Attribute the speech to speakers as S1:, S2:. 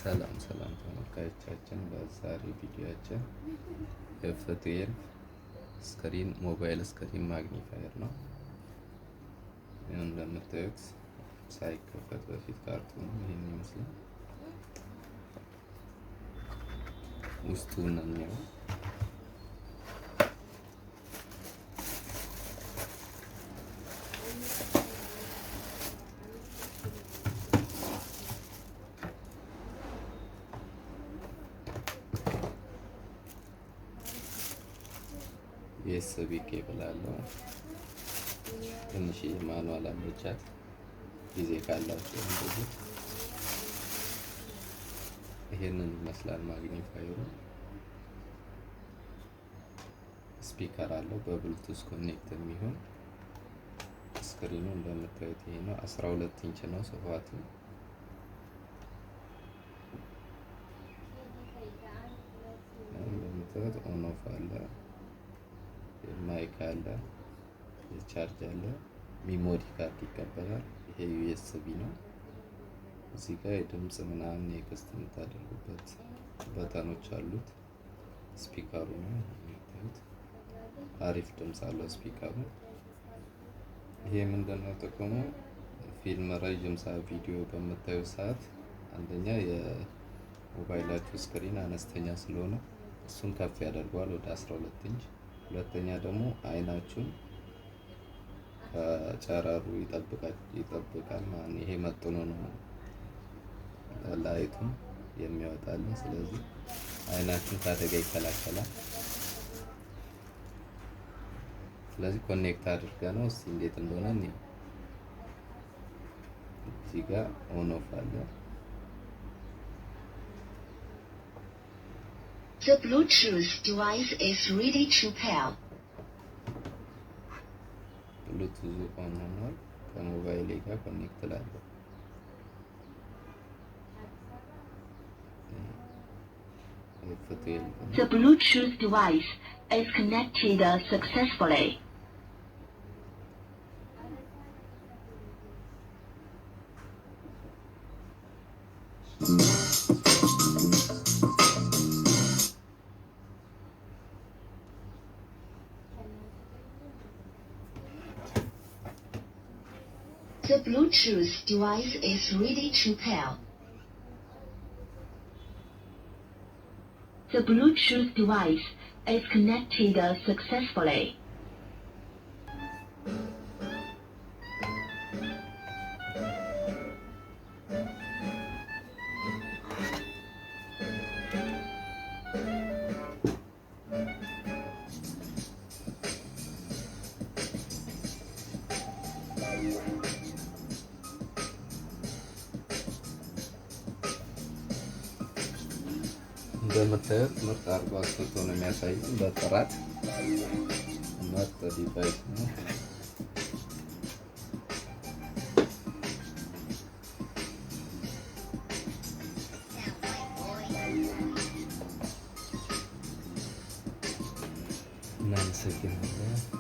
S1: ሰላም ተመልካቾቻችን፣ በዛሬ ቪዲዮአችን F12 ስክሪን ሞባይል ስክሪን ማግኒፋየር ነው። እንደምታዩት ሳይከፈት በፊት ካርቱኑ ይሄን ይመስላል። ውስጡን ነው USB ኬብል አለው። ትንሽ ማኑዋል አለቻት። ጊዜ ካላችሁ እንደዚህ ይሄንን ይመስላል ማግኒፋየሩ። ስፒከር አለው በብሉቱዝ ኮኔክት የሚሆን። ስክሪኑ እንደምታዩት ይሄ ነው። 12 ኢንች ነው ስፋቱ። እንደምታዩት ኦን ኦፍ አለ፣ ማይክ አለ፣ ቻርጅ አለ፣ ሚሞሪ ካርድ ይቀበላል። ይሄ USB ነው። እዚህ ጋር የድምጽ ምናምን ኔክስት የምታደርጉበት በተኖች አሉት። ስፒከሩ ነው የምታዩት። አሪፍ ድምጽ አለው ስፒከሩ። ይሄ ምንድነው ጥቅሙ? ፊልም ረጅም ሰዓት ቪዲዮ በምታዩ ሰዓት አንደኛ የሞባይላችሁ ስክሪን አነስተኛ ስለሆነ እሱን ከፍ ያደርገዋል ወደ 12 ኢንች። ሁለተኛ ደግሞ አይናችሁን ከጨረሩ ይጠብቃል ማለት ይሄ መጥኖ ነው ላይቱን የሚያወጣልን። ስለዚህ አይናችሁን ከአደጋ ይከላከላል። ስለዚህ ኮኔክት አድርገነው እስቲ እንዴት እንደሆነ እንዴ። እዚህ ጋር ኦን ኦፍ አለ።
S2: The Bluetooth device is ready to pair.
S1: Bluetooth ኦን ሆኗል። ከሞባይል ጋር ኮኔክት ላለው
S2: The Bluetooth device is connected successfully. The Bluetooth device is ready to pair. The Bluetooth device is connected successfully.
S1: እንደምታዩት ምርጥ አርባ አስቶ ነው የሚያሳየው በጥራት ምርጥ ዲቫይስ ነው። እናመሰግናለን።